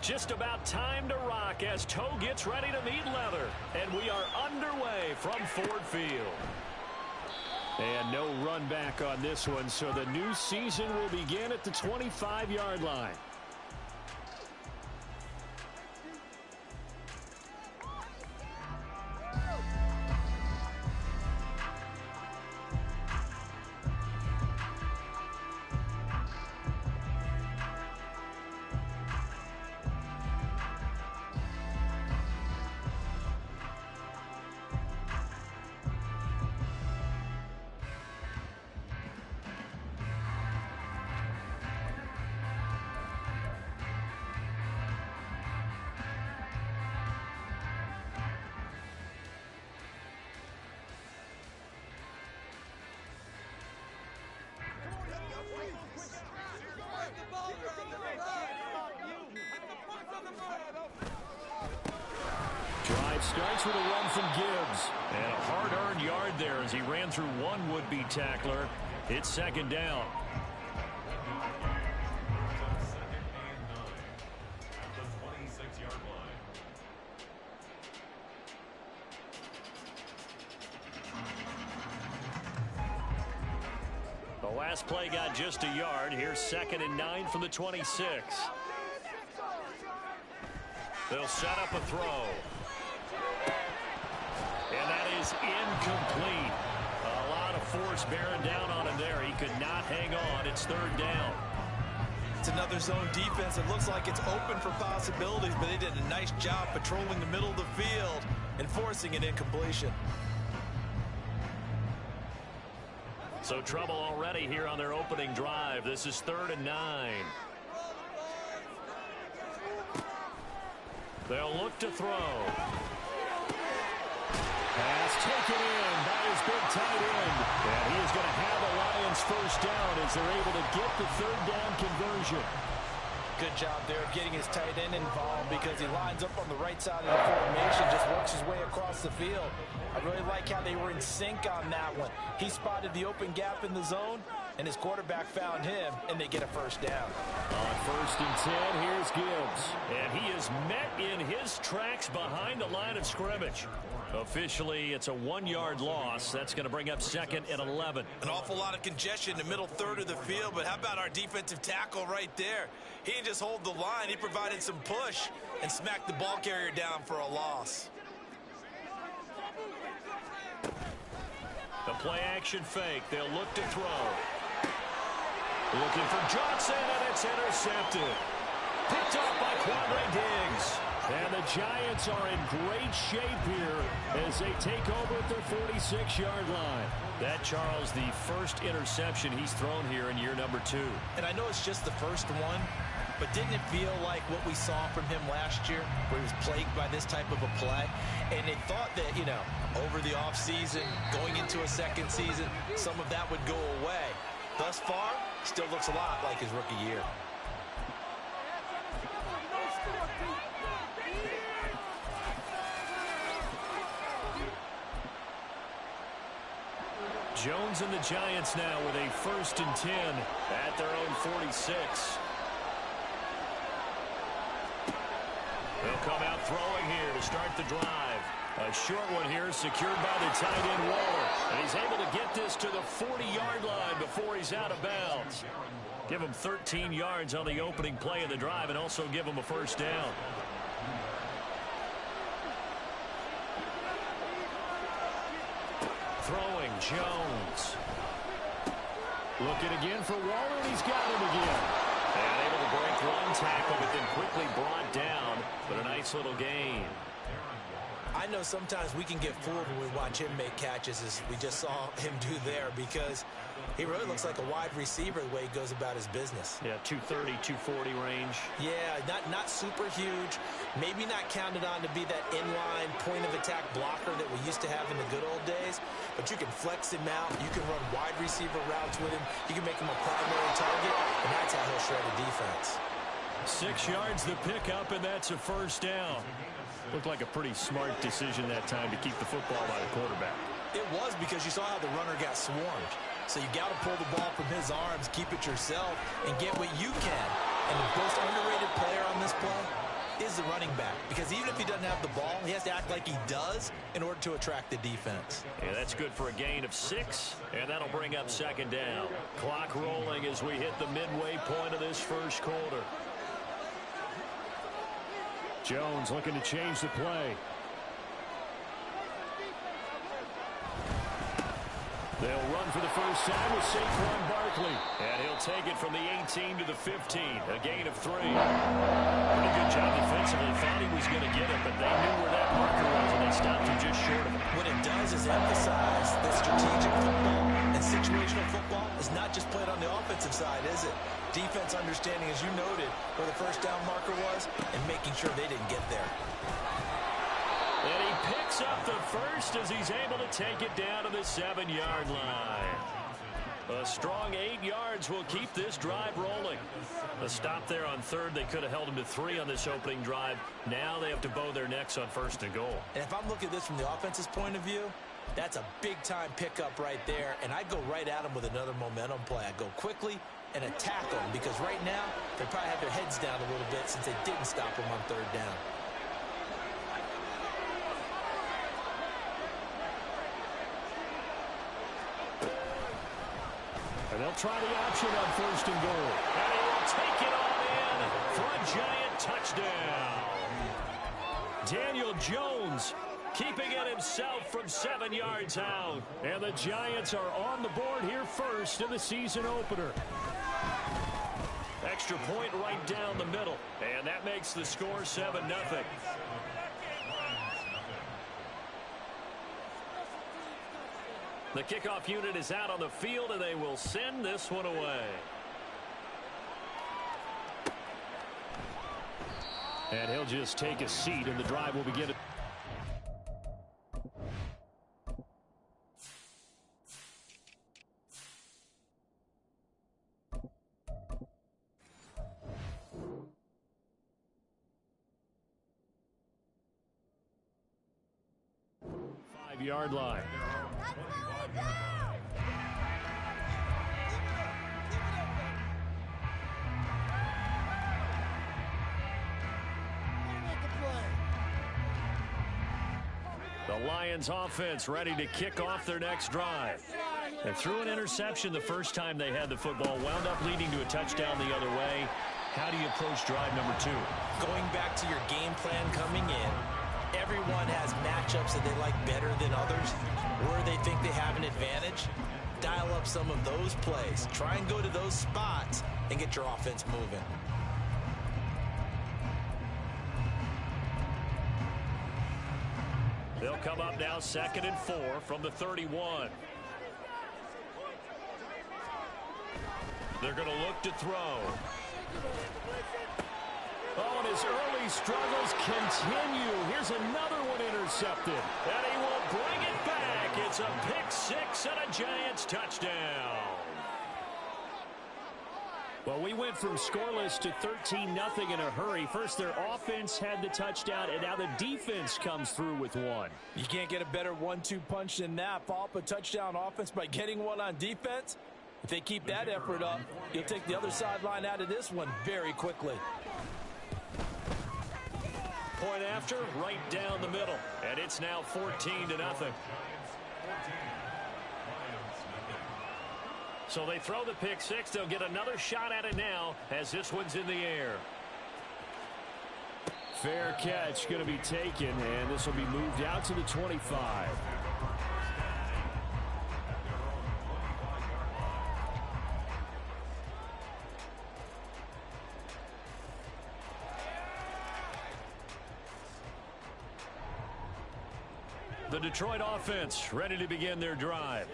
Just about time to rock as toe gets ready to meet leather. And we are underway from Ford Field. And no run back on this one, so the new season will begin at the 25-yard line. Drive starts with a run from Gibbs. And a hard-earned yard there as he ran through one would-be tackler. It's second down. The last play got just a yard. Here's 2nd and 9 from the 26. They'll set up a throw. And that is incomplete. A lot of force bearing down on him there. He could not hang on. It's 3rd down. It's another zone defense. It looks like it's open for possibilities, but they did a nice job patrolling the middle of the field and forcing an incompletion. So trouble already here on their opening drive. This is 3rd and 9. They'll look to throw. Pass taken in by his big tight end. And he is going to have the Lions first down as they're able to get the 3rd down conversion. Good job there of getting his tight end involved because he lines up on the right side of the formation, just works his way across the field. I really like how they were in sync on that one. He spotted the open gap in the zone, and his quarterback found him, and they get a first down. On 1st and 10, here's Gibbs. And he is met in his tracks behind the line of scrimmage. Officially, it's a 1-yard loss. That's going to bring up 2nd and 11. An awful lot of congestion in the middle third of the field, but how about our defensive tackle right there? He didn't just hold the line. He provided some push and smacked the ball carrier down for a loss. The play-action fake. They'll look to throw. Looking for Johnson, and it's intercepted. Picked up by Quandre Diggs. And the Giants are in great shape here as they take over at their 46-yard line. That, Charles, the first interception he's thrown here in year number 2. And I know it's just the first one, but didn't it feel like what we saw from him last year, where he was plagued by this type of a play? And they thought that, you know, over the offseason, going into a second season, some of that would go away. Thus far, still looks a lot like his rookie year. Jones and the Giants now with a 1st and 10 at their own 46. They'll come out throwing here to start the drive. A short one here secured by the tight end Waller. And he's able to get this to the 40-yard line before he's out of bounds. Give him 13 yards on the opening play of the drive and also give him a first down. Throwing, Jones. Looking again for Waller, and he's got him again. And able to break one tackle, but then quickly brought down. But a nice little gain. I know sometimes we can get fooled when we watch him make catches, as we just saw him do there, because he really looks like a wide receiver the way he goes about his business. Yeah, 230, 240 range. Yeah, not super huge. Maybe not counted on to be that inline point-of-attack blocker that we used to have in the good old days, but you can flex him out. You can run wide receiver routes with him. You can make him a primary target, and that's how he'll shred a defense. 6 yards the pickup, and that's a first down. Looked like a pretty smart decision that time to keep the football by the quarterback. It was, because you saw how the runner got swarmed. So you got to pull the ball from his arms, keep it yourself, and get what you can. And the most underrated player on this play, is the running back, because even if he doesn't have the ball, he has to act like he does in order to attract the defense. Yeah, that's good for a gain of 6, and that'll bring up second down. Clock rolling as we hit the midway point of this first quarter. Jones looking to change the play. They'll run for the first time with Saquon Barkley. And he'll take it from the 18 to the 15. A gain of 3. Pretty good job defensively. Thought he was going to get it, but they knew where that marker was, and they stopped him just short of it. What it does is emphasize that strategic football and situational football is not just played on the offensive side, is it? Defense understanding, as you noted, where the first down marker was and making sure they didn't get there. And he picks up the first as he's able to take it down to the 7-yard line. A strong 8 yards will keep this drive rolling. A stop there on third. They could have held him to 3 on this opening drive. Now they have to bow their necks on first and goal. And if I'm looking at this from the offense's point of view, that's a big-time pickup right there. And I go right at him with another momentum play. I go quickly and attack them, because right now they probably have their heads down a little bit since they didn't stop him on third down. And they'll try the option on first and goal. And he will take it all in for a giant touchdown. Daniel Jones keeping it himself from 7 yards out. And the Giants are on the board here first in the season opener. Extra point right down the middle. And that makes the score 7-0. The kickoff unit is out on the field, and they will send this one away. And he'll just take a seat, and the drive will begin. Five-yard line. The Lions offense ready to kick off their next drive. They threw an interception the first time they had the football, wound up leading to a touchdown the other way. How do you approach drive number 2? Going back to your game plan coming in, everyone has matchups that they like better than others, where they think they have an advantage. Dial up some of those plays. Try and go to those spots and get your offense moving. They'll come up now 2nd and 4 from the 31. They're going to look to throw. Oh, and his early struggles continue. Here's another one intercepted. And he will bring it back. It's a pick 6 and a Giants touchdown. Well, we went from scoreless to 13-0 in a hurry. First, their offense had the touchdown, and now the defense comes through with one. You can't get a better 1-2 punch than that. Follow up a touchdown offense by getting one on defense. If they keep that effort up, you'll take the other sideline out of this one very quickly. Point after, right down the middle. And it's now 14-0. So they throw the pick 6. They'll get another shot at it now as this one's in the air. Fair catch going to be taken, and this will be moved out to the 25. The Detroit offense ready to begin their drive.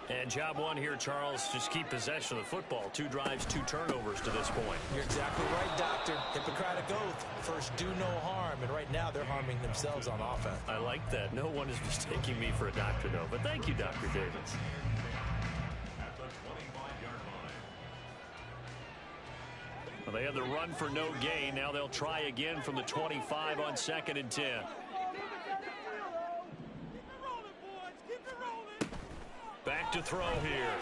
And job one here, Charles, just keep possession of the football. 2 drives, 2 turnovers to this point. You're exactly right, Doctor. Hippocratic oath. First, do no harm. And right now, they're harming themselves on offense. I like that. No one is mistaking me for a doctor, though. But thank you, Dr. Davis. Well, they had the run for no gain. Now they'll try again from the 25 on 2nd and 10. Back to throw here.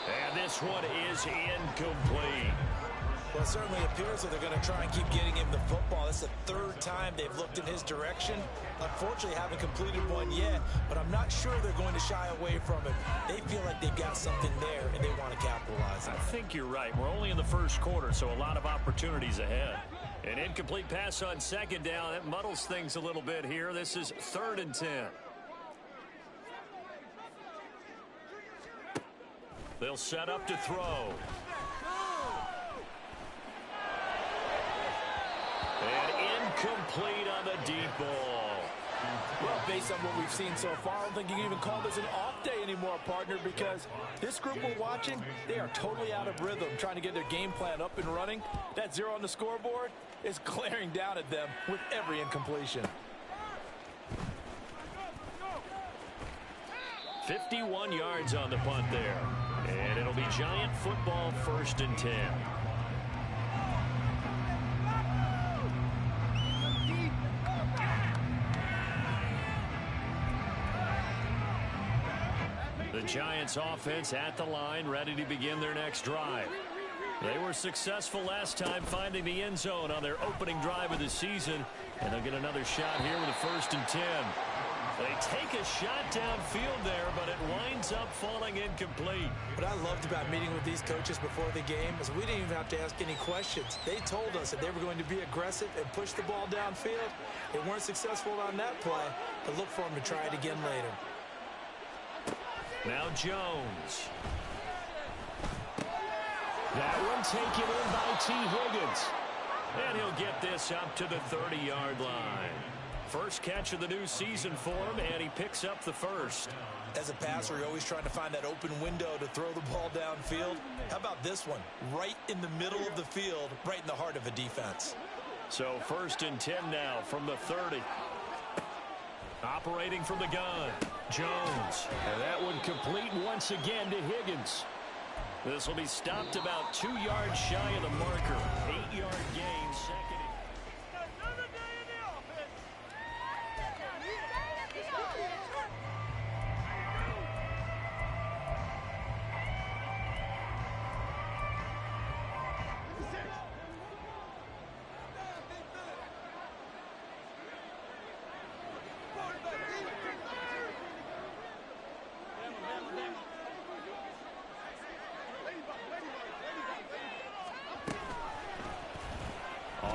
And this one is incomplete. Well, it certainly appears that they're going to try and keep getting him the football. It's the third time they've looked in his direction. Unfortunately, haven't completed one yet, but I'm not sure they're going to shy away from it. They feel like they've got something there, and they want to capitalize on it. I think you're right. We're only in the first quarter, so a lot of opportunities ahead. An incomplete pass on second down. That muddles things a little bit here. This is 3rd and 10. They'll set up to throw. And incomplete on the deep ball. Well, based on what we've seen so far, I don't think you can even call this an off day anymore, partner, because this group we're watching, they are totally out of rhythm, trying to get their game plan up and running. That 0 on the scoreboard is glaring down at them with every incompletion. 51 yards on the punt there. And it'll be Giant football, 1st and 10. The Giants offense at the line, ready to begin their next drive. They were successful last time finding the end zone on their opening drive of the season, and they'll get another shot here with a 1st and 10. They take a shot downfield there, but it winds up falling incomplete. What I loved about meeting with these coaches before the game is we didn't even have to ask any questions. They told us that they were going to be aggressive and push the ball downfield. They weren't successful on that play, but look for them to try it again later. Now Jones. That one taken in by T. Higgins. And he'll get this up to the 30-yard line. First catch of the new season for him, and he picks up the first. As a passer, you're always trying to find that open window to throw the ball downfield. How about this one? Right in the middle of the field, right in the heart of a defense. So 1st and 10 now from the 30. Operating from the gun, Jones. And that one complete once again to Higgins. This will be stopped about 2 yards shy of the marker. 8-yard gain, 2nd.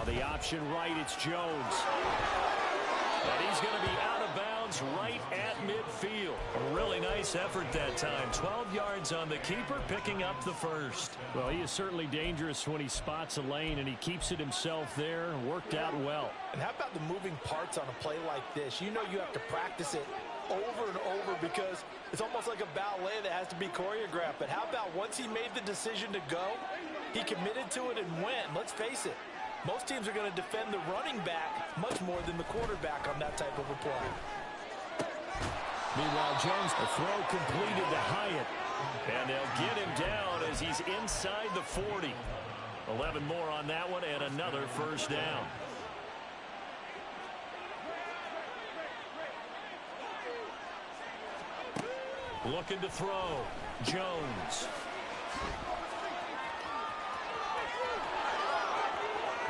The option right, it's Jones. And he's going to be out of bounds right at midfield. A really nice effort that time. 12 yards on the keeper, picking up the first. Well, he is certainly dangerous when he spots a lane, and he keeps it himself there. Worked out well. And how about the moving parts on a play like this? You know you have to practice it over and over because it's almost like a ballet that has to be choreographed. But how about once he made the decision to go, he committed to it and went. Let's face it. Most teams are going to defend the running back much more than the quarterback on that type of a play. Meanwhile, Jones, a throw completed to Hyatt. And they'll get him down as he's inside the 40. 11 more on that one and another first down. Looking to throw. Jones.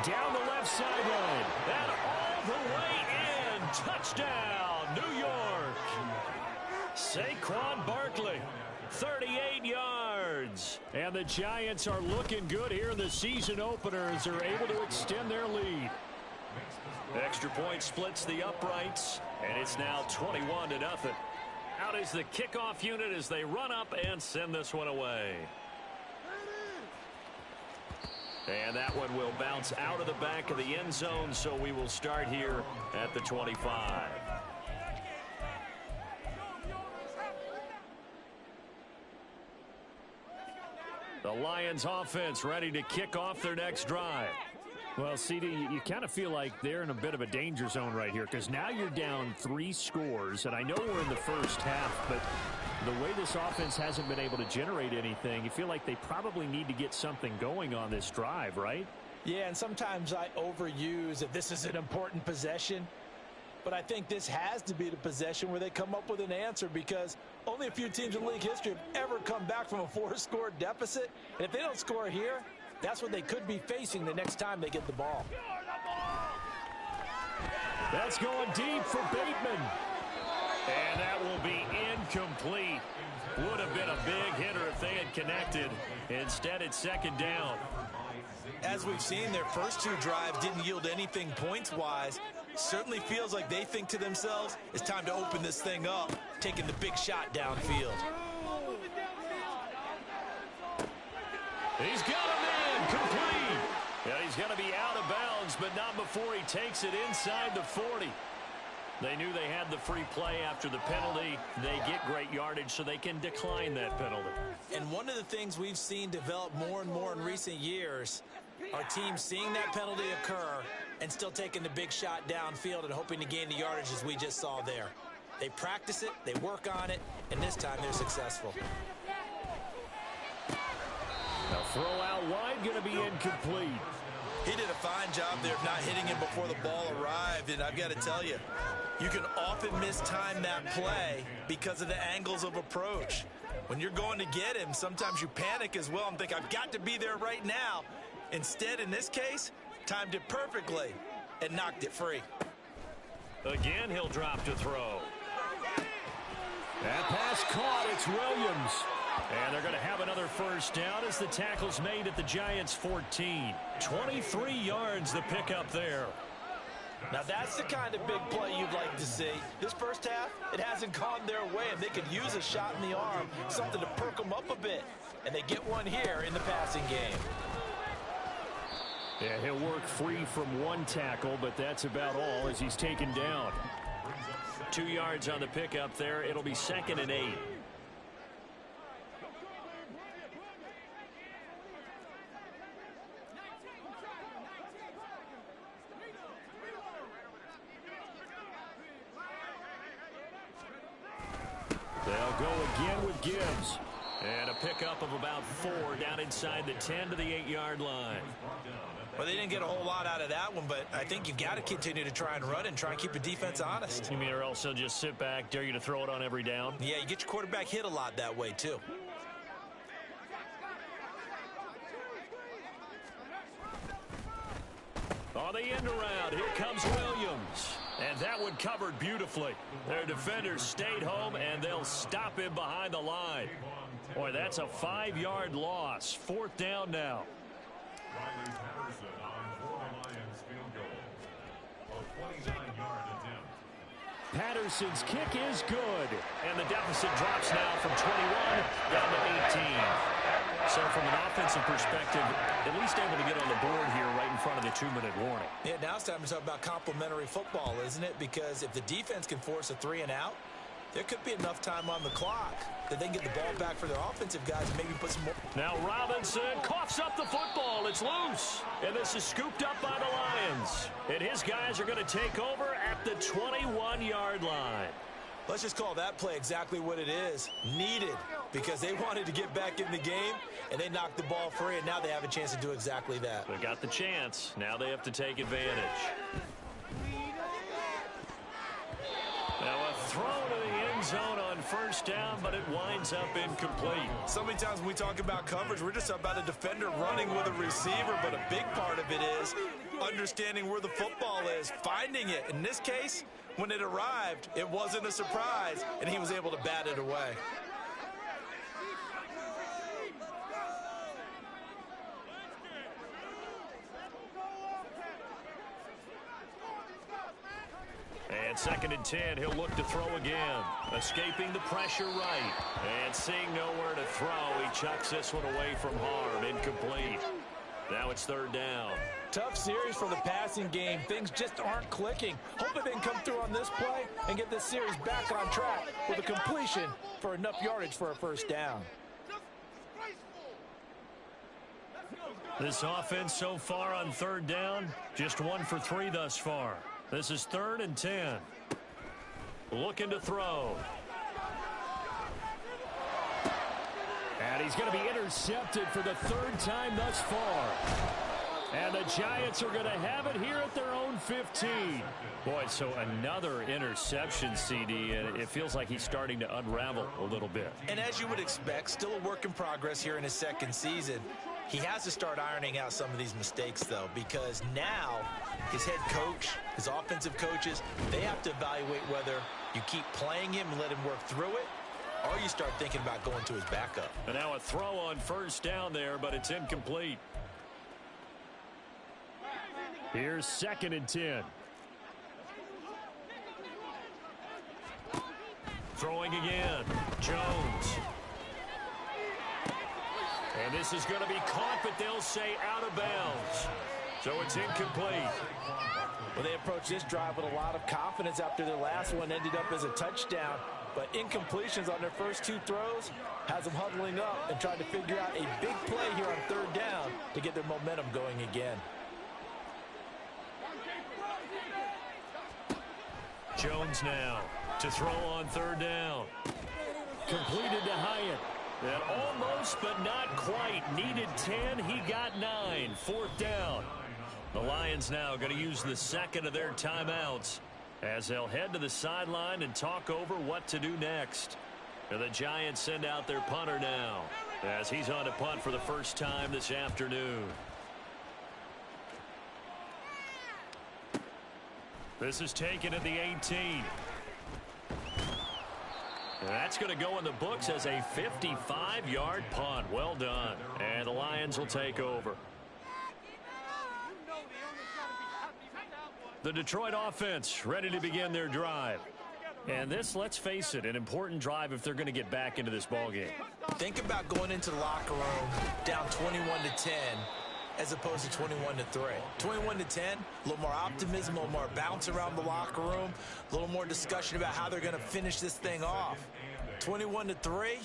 Down the left sideline. And all the way in. Touchdown, New York. Saquon Barkley, 38 yards. And the Giants are looking good here in the season opener as they're able to extend their lead. Extra point splits the uprights, and it's now 21-0. Out is the kickoff unit as they run up and send this one away. And that one will bounce out of the back of the end zone, so we will start here at the 25. The Lions offense ready to kick off their next drive. Well, CD, you kind of feel like they're in a bit of a danger zone right here because now you're down 3 scores, and I know we're in the first half, but the way this offense hasn't been able to generate anything, you feel like they probably need to get something going on this drive, right? Yeah, and sometimes I overuse that this is an important possession, but I think this has to be the possession where they come up with an answer because only a few teams in league history have ever come back from a 4-score deficit, and if they don't score here, That's what they could be facing the next time they get the ball. That's going deep for Bateman. And that will be incomplete. Would have been a big hitter if they had connected. Instead, it's second down. As we've seen, their first two drives didn't yield anything points-wise. Certainly feels like they think to themselves, it's time to open this thing up, taking the big shot downfield. He's got a man complete. Yeah, he's going to be out of bounds, but not before he takes it inside the 40. They knew they had the free play after the penalty. They get great yardage, so they can decline that penalty. And one of the things we've seen develop more and more in recent years are teams seeing that penalty occur and still taking the big shot downfield and hoping to gain the yardage as we just saw there. They practice it, they work on it, and this time they're successful. Now throw out wide, going to be incomplete. He did a fine job there of not hitting him before the ball arrived, and I've got to tell you, you can often mistime that play because of the angles of approach. When you're going to get him, sometimes you panic as well and think, I've got to be there right now. Instead, in this case, timed it perfectly and knocked it free. Again, he'll drop to throw. That pass caught. It's Williams. And they're going to have another first down as the tackle's made at the Giants' 14. 23 yards the pickup there. Now that's the kind of big play you'd like to see. This first half, it hasn't gone their way, and they could use a shot in the arm, something to perk them up a bit. And they get one here in the passing game. Yeah, he'll work free from one tackle, but that's about all as he's taken down. 2 yards on the pickup there. It'll be 2nd and 8. They'll go again with Gibbs. And a pickup of about 4 down inside the 10 to the 8-yard line. Well, they didn't get a whole lot out of that one, but I think you've got to continue to try and run and try and keep the defense honest. You mean or else they'll just sit back, dare you to throw it on every down? Yeah, you get your quarterback hit a lot that way, too. On the end around, here comes Williams. And that one covered beautifully. Their defenders stayed home, and they'll stop him behind the line. Boy, that's a 5-yard loss. 4th down now. Patterson's kick is good. And the deficit drops now from 21 down to 18. So from an offensive perspective, at least able to get on the board here right in front of the 2-minute warning. Yeah, now it's time to talk about complementary football, isn't it? Because if the defense can force a 3-and-out, there could be enough time on the clock that they can get the ball back for their offensive guys and maybe put some more. Now Robinson coughs up the football. It's loose. And this is scooped up by the Lions. And his guys are going to take over at the 21-yard line. Let's just call that play exactly what it is. Needed, because they wanted to get back in the game, and they knocked the ball free, and now they have a chance to do exactly that. They got the chance. Now they have to take advantage. Now a throw to the end zone on first down, but it winds up incomplete. So many times when we talk about coverage, we're just about a defender running with a receiver, but a big part of it is understanding where the football is, finding it. In this case, when it arrived, it wasn't a surprise, and he was able to bat it away. And 2nd and 10, he'll look to throw again. Escaping the pressure right. And seeing nowhere to throw, he chucks this one away from harm. Incomplete. Now it's 3rd down. Tough series for the passing game. Things just aren't clicking. Hoping they can come through on this play and get this series back on track with a completion for enough yardage for a first down. This offense so far on 3rd down, just 1 for 3 thus far. This is 3rd and 10. Looking to throw. And he's going to be intercepted for the 3rd time thus far. And the Giants are going to have it here at their own 15. Boy, so another interception, CD, and it feels like he's starting to unravel a little bit. And as you would expect, still a work in progress here in his 2nd season. He has to start ironing out some of these mistakes, though, because now his head coach, his offensive coaches, they have to evaluate whether you keep playing him and let him work through it, or you start thinking about going to his backup. And now a throw on first down there, but it's incomplete. Here's 2nd and 10. Throwing again. Jones. And this is going to be caught, but they'll say out of bounds. So it's incomplete. Well, they approached this drive with a lot of confidence after their last one ended up as a touchdown. But incompletions on their first 2 throws has them huddling up and trying to figure out a big play here on 3rd down to get their momentum going again. Jones now to throw on 3rd down. Completed to Hyatt. And almost, but not quite. Needed 10. He got 9. 4th down. The Lions now going to use the 2nd of their timeouts as they'll head to the sideline and talk over what to do next. And the Giants send out their punter now as he's on to punt for the first time this afternoon. This is taken at the 18. And that's going to go in the books as a 55-yard punt. Well done. And the Lions will take over. The Detroit offense ready to begin their drive. And this, let's face it, an important drive if they're going to get back into this ballgame. Think about going into the locker room down 21-10 as opposed to 21-3. 21-10, a little more optimism, a little more bounce around the locker room, a little more discussion about how they're going to finish this thing off. 21-3,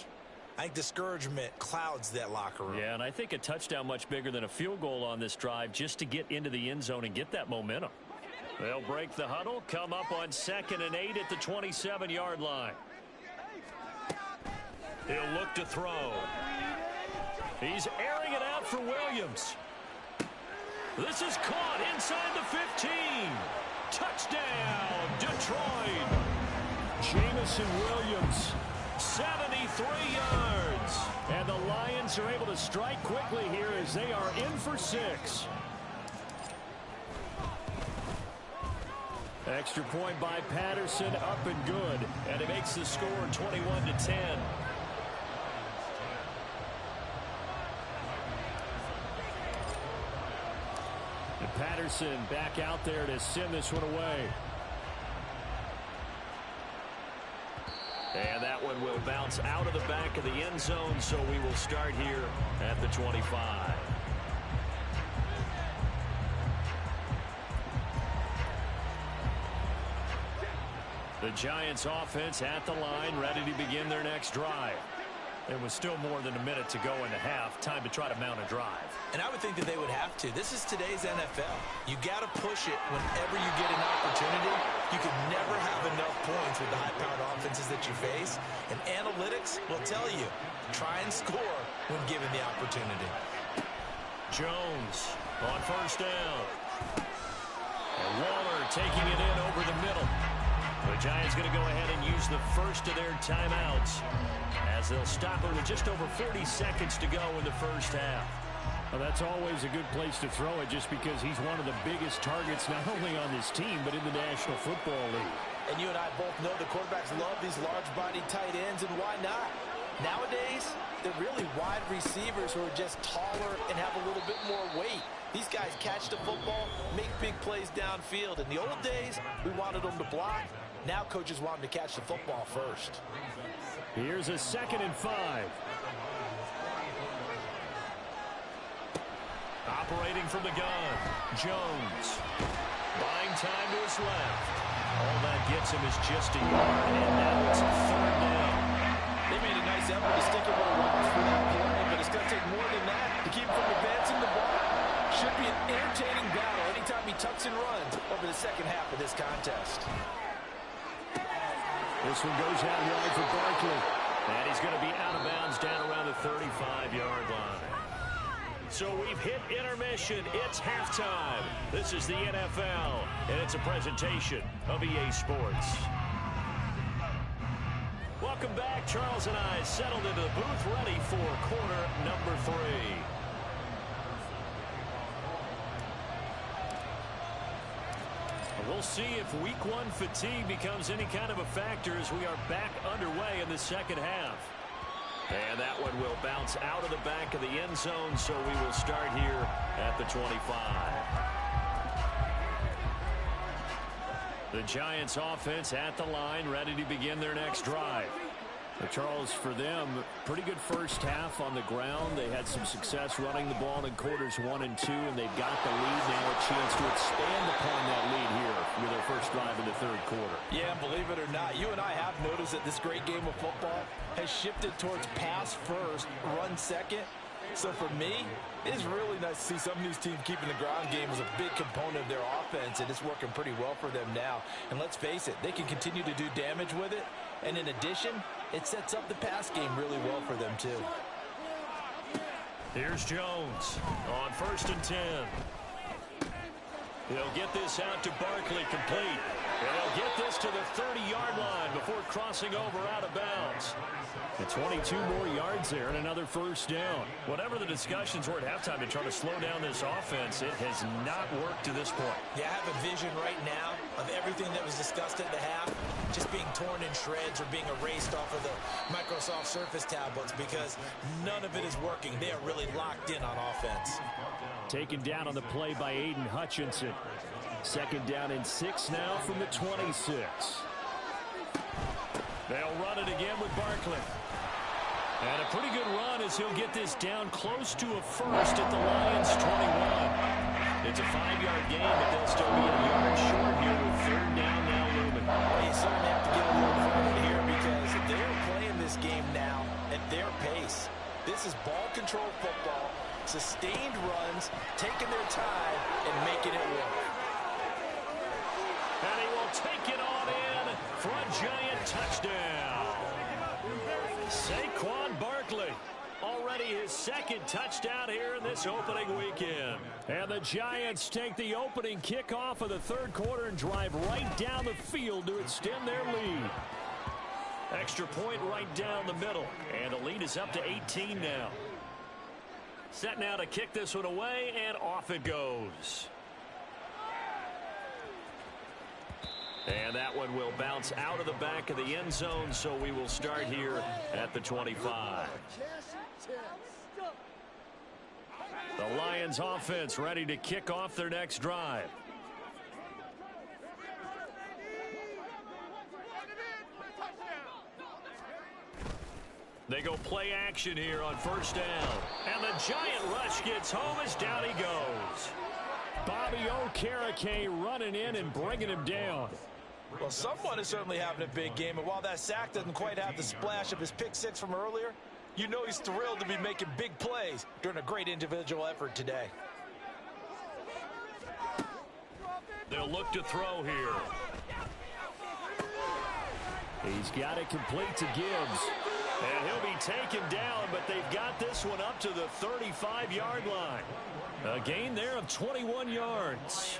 I think discouragement clouds that locker room. Yeah, and I think a touchdown much bigger than a field goal on this drive just to get into the end zone and get that momentum. They'll break the huddle, come up on 2nd and 8 at the 27-yard line. He'll look to throw. He's airing it out for Williams. This is caught inside the 15. Touchdown, Detroit. Jamison Williams, 73 yards. And the Lions are able to strike quickly here as they are in for 6. Extra point by Patterson, up and good. And it makes the score 21-10. And Patterson back out there to send this one away. And that one will bounce out of the back of the end zone, so we will start here at the 25. The Giants offense at the line, ready to begin their next drive. It was still more than a minute to go in the half. Time to try to mount a drive. And I would think that they would have to. This is today's NFL. You got to push it whenever you get an opportunity. You could never have enough points with the high-powered offenses that you face. And analytics will tell you, try and score when given the opportunity. Jones on first down. And Waller taking it in over the middle. The Giants going to go ahead and use the first of their timeouts as they'll stop it with just over 40 seconds to go in the first half. Well, that's always a good place to throw it just because he's one of the biggest targets not only on this team but in the National Football League. And you and I both know the quarterbacks love these large-body tight ends, and why not? Nowadays, they're really wide receivers who are just taller and have a little bit more weight. These guys catch the football, make big plays downfield. In the old days, we wanted them to block. Now coaches want them to catch the football first. Here's a 2nd and 5. Operating from the gun, Jones. Buying time to his left. All that gets him is just a yard, and now it's a 3rd down. They made a nice effort to stick him with a rush for that play, but it's going to take more than that to keep him from advancing the ball. Should be an entertaining battle anytime he tucks and runs over the second half of this contest. This one goes out wide for Barkley. And he's going to be out of bounds down around the 35-yard line. So we've hit intermission. It's halftime. This is the NFL, and it's a presentation of EA Sports. Welcome back. Charles and I settled into the booth ready for quarter number 3. We'll see if week one fatigue becomes any kind of a factor as we are back underway in the second half. And that one will bounce out of the back of the end zone, so we will start here at the 25. The Giants offense at the line, ready to begin their next drive. Charles, for them, pretty good first half on the ground. They had some success running the ball in quarters 1 and 2, and they've got the lead now, a chance to expand upon that lead here with their first drive in the third quarter. Yeah, believe it or not, you and I have noticed that this great game of football has shifted towards pass first, run second. So for me, it's really nice to see some of these teams keeping the ground game as a big component of their offense, and it's working pretty well for them now. And let's face it, they can continue to do damage with it. And in addition, it sets up the pass game really well for them, too. Here's Jones on 1st and 10. He'll get this out to Barkley, complete. And he'll get this to the 30-yard line before crossing over out of bounds. And 22 more yards there and another first down. Whatever the discussions were at halftime to try to slow down this offense, it has not worked to this point. Yeah, I have a vision right now of everything that was discussed at the half just being torn in shreds or being erased off of the Microsoft Surface tablets because none of it is working. They are really locked in on offense. Taken down on the play by Aiden Hutchinson. 2nd down and 6 now from the 26. They'll run it again with Barkley. And a pretty good run as he'll get this down close to a first at the Lions' 21. It's a 5-yard gain, but they'll still be a yard short here with 3rd down now looming. Well, you certainly have to give a little credit here because they're playing this game now at their pace. This is ball control football, sustained runs, taking their time, and making it work. And he will take it on in for a Giant touchdown. Saquon Barkley, already his 2nd touchdown here in this opening weekend. And the Giants take the opening kickoff of the 3rd quarter and drive right down the field to extend their lead. Extra point right down the middle. And the lead is up to 18 now. Set now to kick this one away, and off it goes. And that one will bounce out of the back of the end zone, so we will start here at the 25. The Lions offense ready to kick off their next drive. They go play action here on 1st down. And the Giant rush gets home as down he goes. Bobby Okereke running in and bringing him down. Well, someone is certainly having a big game, and while that sack doesn't quite have the splash of his pick 6 from earlier, you know he's thrilled to be making big plays during a great individual effort today. They'll look to throw here. He's got it complete to Gibbs. And he'll be taken down, but they've got this one up to the 35-yard line. A gain there of 21 yards.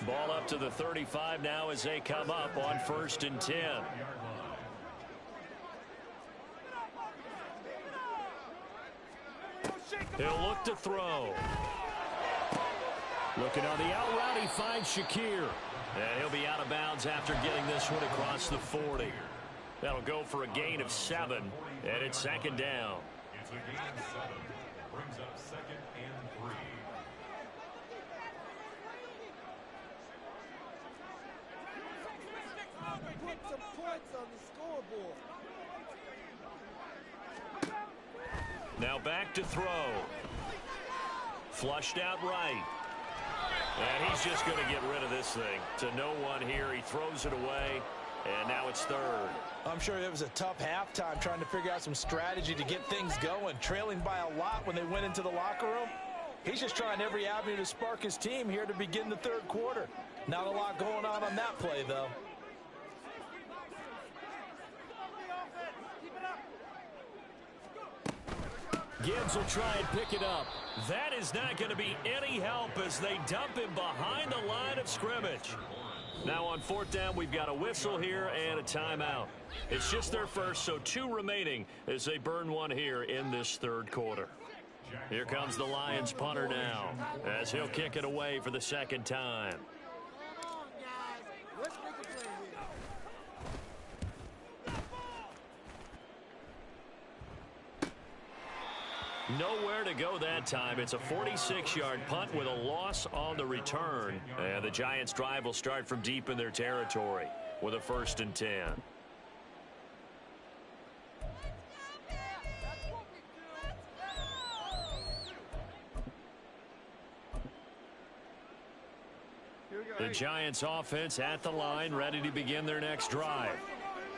Ball up to the 35 now as they come up on 1st and 10. He'll look to throw. Looking on the out route, he finds Shakir. And he'll be out of bounds after getting this one across the 40. That'll go for a gain of 7, and it's 2nd down. It's a gain of 7. Brings up 2nd and 3. Put some points on the scoreboard. Now back to throw. Flushed out right. And he's just going to get rid of this thing. To no one here. He throws it away. And now it's 3rd. I'm sure it was a tough halftime trying to figure out some strategy to get things going. Trailing by a lot when they went into the locker room. He's just trying every avenue to spark his team here to begin the 3rd quarter. Not a lot going on that play, though. Gibbs will try and pick it up. That is not going to be any help as they dump him behind the line of scrimmage. Now on 4th down, we've got a whistle here and a timeout. It's just their first, so 2 remaining as they burn one here in this 3rd quarter. Here comes the Lions punter now as he'll kick it away for the 2nd time. Nowhere to go that time. It's a 46-yard punt with a loss on the return. And the Giants' drive will start from deep in their territory with a 1st and 10. The Giants' offense at the line, ready to begin their next drive.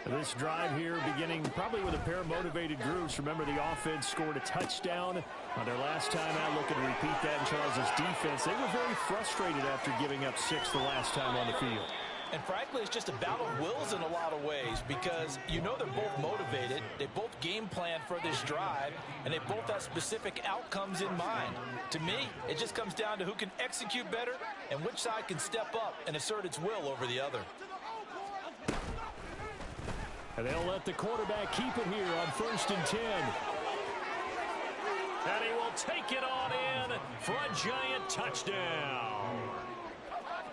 This drive here beginning probably with a pair of motivated groups. Remember, the offense scored a touchdown on their last time out. Looking to repeat that in Charles' defense. They were very frustrated after giving up 6 the last time on the field. And frankly, it's just a battle of wills in a lot of ways because you know they're both motivated. They both game plan for this drive, and they both have specific outcomes in mind. To me, it just comes down to who can execute better and which side can step up and assert its will over the other. And they'll let the quarterback keep it here on 1st and 10. And he will take it on in for a Giant touchdown.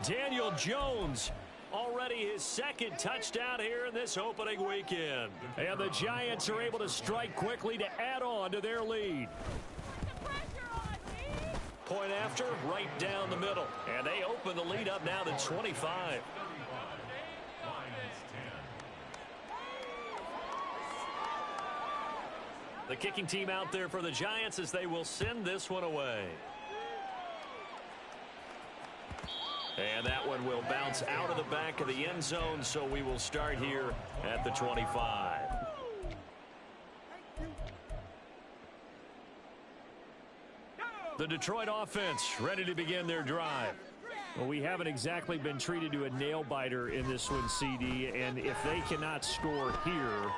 Daniel Jones, already his 2nd touchdown here in this opening weekend. And the Giants are able to strike quickly to add on to their lead. Point after, right down the middle. And they open the lead up now to 25. The kicking team out there for the Giants as they will send this one away. And that one will bounce out of the back of the end zone, so we will start here at the 25. The Detroit offense ready to begin their drive. Well, we haven't exactly been treated to a nail-biter in this one, CD, and if they cannot score here,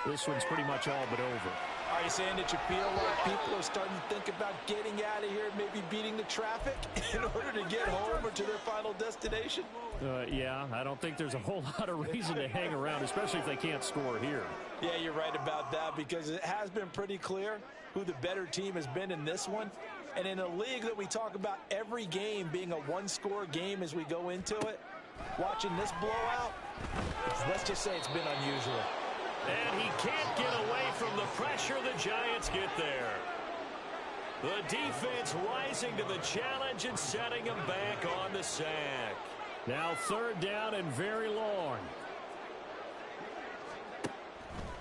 this one's pretty much all but over. Are you saying that you feel like people are starting to think about getting out of here, maybe beating the traffic in order to get home or to their final destination? Yeah, I don't think there's a whole lot of reason to hang around, especially if they can't score here. Yeah, you're right about that because it has been pretty clear who the better team has been in this one. And in a league that we talk about every game being a one-score game as we go into it, watching this blowout, let's just say it's been unusual. And he can't get away from the pressure. The Giants get there. The defense rising to the challenge and setting him back on the sack. Now 3rd down and very long.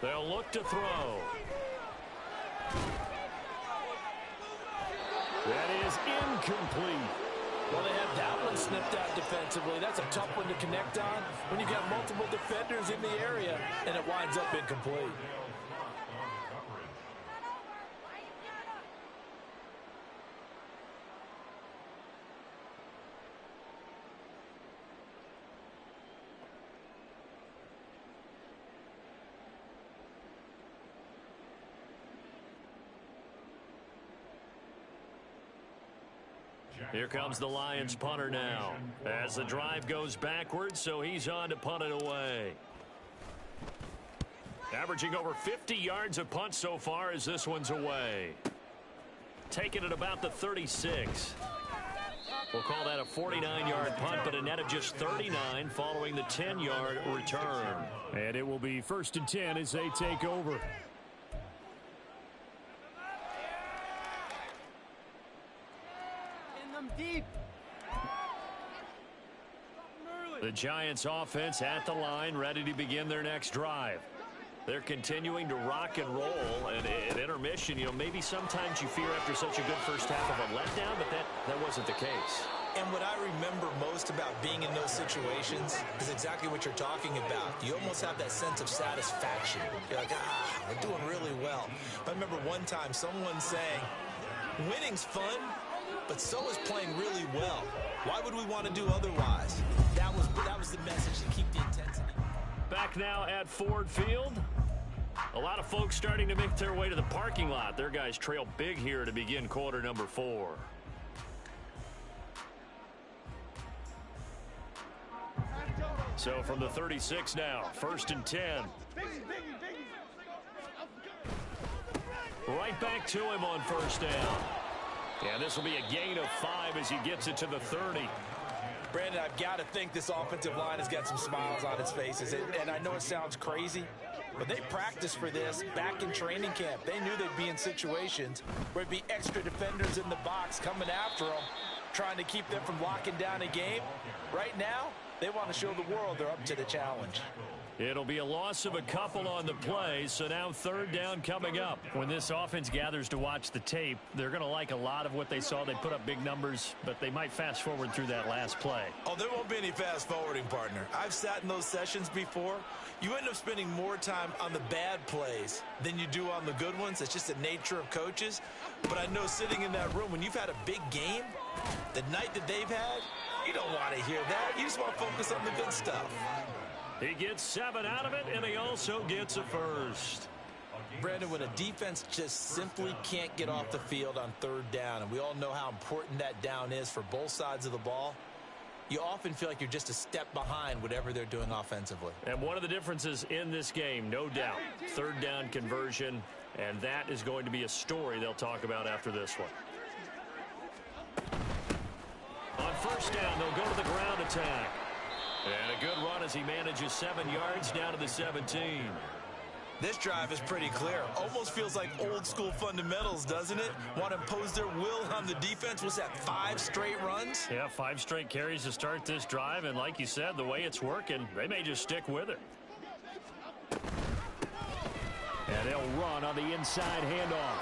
They'll look to throw. That is incomplete. Well, they have that one snipped out defensively. That's a tough one to connect on when you got multiple defenders in the area, and it winds up incomplete. Here comes the Lions punter now as the drive goes backwards, so he's on to punt it away. Averaging over 50 yards a punt so far as this one's away. Taking it about the 36. We'll call that a 49-yard punt, but a net of just 39 following the 10-yard return. And it will be 1st and 10 as they take over. Deep. The Giants offense at the line, ready to begin their next drive. They're continuing to rock and roll, and at intermission, you know, maybe sometimes you fear after such a good first half of a letdown, but that wasn't the case. And what I remember most about being in those situations is exactly what you're talking about. You almost have that sense of satisfaction. You're like, we're doing really well. I remember one time someone saying, winning's fun, but so is playing really well. Why would we want to do otherwise? That was the message to keep the intensity. Back now at Ford Field. A lot of folks starting to make their way to the parking lot. Their guys trail big here to begin quarter number 4. So from the 36 now, 1st and 10. Right back to him on 1st down. Yeah, this will be a gain of 5 as he gets it to the 30. Brandon, I've got to think this offensive line has got some smiles on its faces. And I know it sounds crazy, But they practiced for this back in training camp. They knew they'd be in situations where it'd be extra defenders in the box coming after them, trying to keep them from locking down a game. Right now, they want to show the world they're up to the challenge. It'll be a loss of a couple on the play, so now third down coming up. When this offense gathers to watch the tape, they're going to like a lot of what they saw. They put up big numbers, but they might fast forward through that last play. Oh, there won't be any fast forwarding, partner. I've sat in those sessions before. You end up spending more time on the bad plays than you do on the good ones. It's just the nature of coaches. But I know sitting in that room, when you've had a big game, the night that they've had, you don't want to hear that. You just want to focus on the good stuff. He gets 7 out of it, and he also gets a first. Brandon, when a defense just simply can't get off the field on third down, and we all know how important that down is for both sides of the ball, you often feel like you're just a step behind whatever they're doing offensively. And one of the differences in this game, no doubt, third down conversion, and that is going to be a story they'll talk about after this one. On first down, they'll go to the ground attack. And a good run as he manages 7 yards down to the 17. This drive is pretty clear. Almost feels like old school fundamentals, doesn't it? Want to impose their will on the defense. Was that 5 straight runs? Yeah, 5 straight carries to start this drive. And like you said, the way it's working, they may just stick with it. And they'll run on the inside handoff.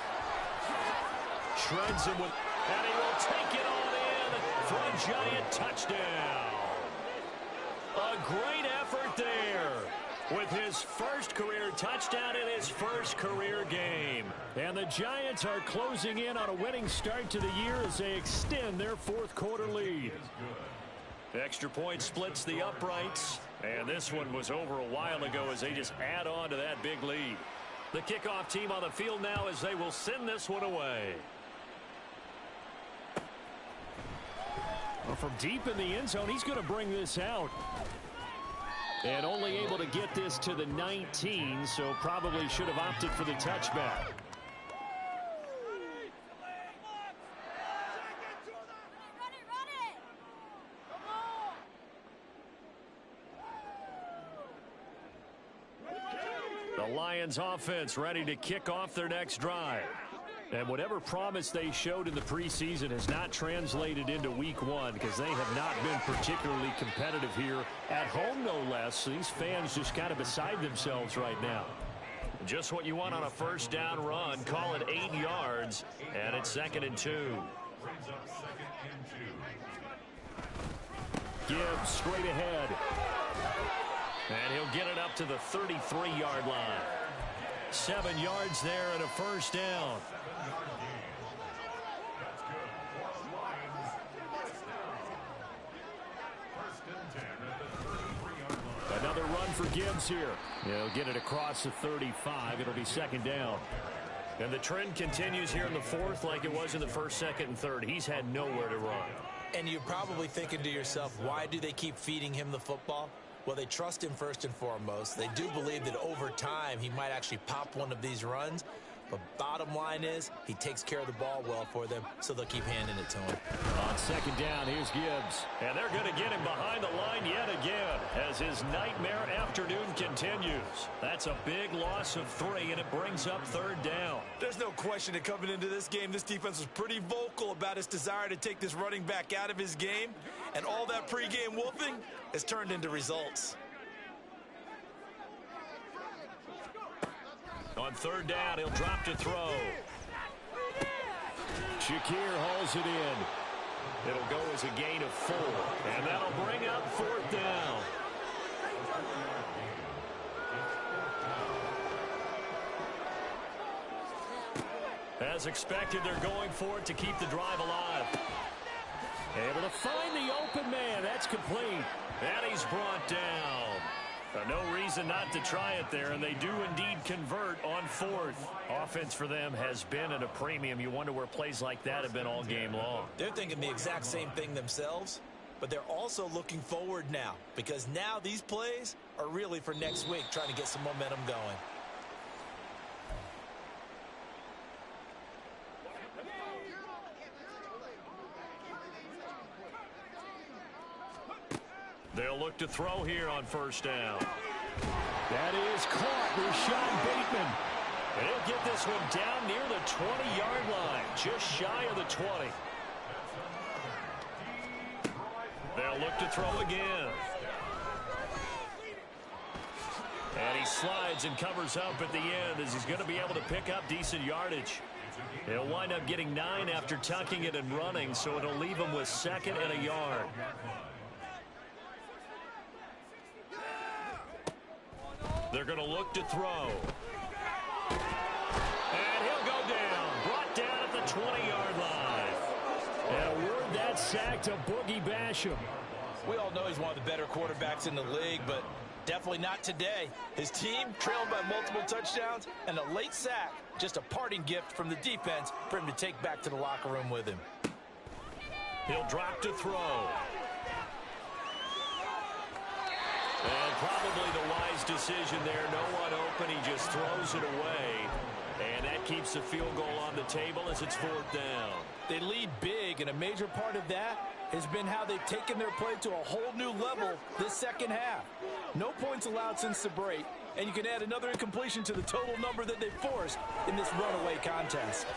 Shreds him with, and he will take it on in for a giant touchdown. A great effort there with his first career touchdown in his first career game. And the Giants are closing in on a winning start to the year as they extend their fourth quarter lead. Extra point splits the uprights. And this one was over a while ago as they just add on to that big lead. The kickoff team on the field now as they will send this one away. Well, from deep in the end zone, he's going to bring this out. And only able to get this to the 19, so probably should have opted for the touchback. The Lions offense ready to kick off their next drive. And whatever promise they showed in the preseason has not translated into week 1 because they have not been particularly competitive here at home, no less. So these fans just kind of beside themselves right now. Just what you want on a first down run. Call it 8 yards, and it's 2nd and 2. Gibbs straight ahead. And he'll get it up to the 33-yard line. 7 yards there and a first down. Another run for Gibbs here. He'll get it across the 35. It'll be 2nd down. And the trend continues here in the 4th like it was in the 1st, 2nd, and 3rd. He's had nowhere to run. And you're probably thinking to yourself, why do they keep feeding him the football? Well, they trust him first and foremost. They do believe that over time he might actually pop one of these runs. But bottom line is he takes care of the ball well for them, so they'll keep handing it to him. On 2nd down, here's Gibbs. And they're going to get him behind the line yet again as his nightmare afternoon continues. That's a big loss of 3, and it brings up 3rd down. There's no question that coming into this game, this defense was pretty vocal about its desire to take this running back out of his game. And all that pregame wolfing has turned into results. On 3rd down, he'll drop to throw. Shakir hauls it in. It'll go as a gain of 4. And that'll bring up 4th down. As expected, they're going for it to keep the drive alive. Able to find the open man. That's complete. And he's brought down. No reason not to try it there, and they do indeed convert on 4th. Offense for them has been at a premium. You wonder where plays like that have been all game long. They're thinking the exact same thing themselves, but they're also looking forward now because now these plays are really for next week, trying to get some momentum going. They'll look to throw here on 1st down. That is caught. Rashawn Bateman. And he'll get this one down near the 20-yard line, just shy of the 20. They'll look to throw again. And he slides and covers up at the end as he's going to be able to pick up decent yardage. He'll wind up getting 9 after tucking it and running, so it'll leave him with 2nd and a yard. They're going to look to throw. And he'll go down. Brought down at the 20-yard line. And award that sack to Boogie Basham. We all know he's one of the better quarterbacks in the league, but definitely not today. His team trailed by multiple touchdowns, and a late sack, just a parting gift from the defense for him to take back to the locker room with him. He'll drop to throw. And probably the wise decision there. No one open. He just throws it away. And that keeps the field goal on the table as it's 4th down. They lead big, and a major part of that has been how they've taken their play to a whole new level this second half. No points allowed since the break, and you can add another incompletion to the total number that they've forced in this runaway contest.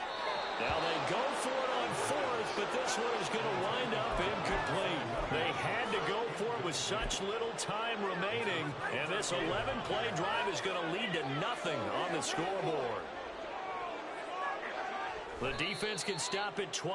Now they go for it on 4th, but this one is going to wind up incomplete. They had to go for it with such little time remaining, and this 11-play drive is going to lead to nothing on the scoreboard. The defense can stop at 20.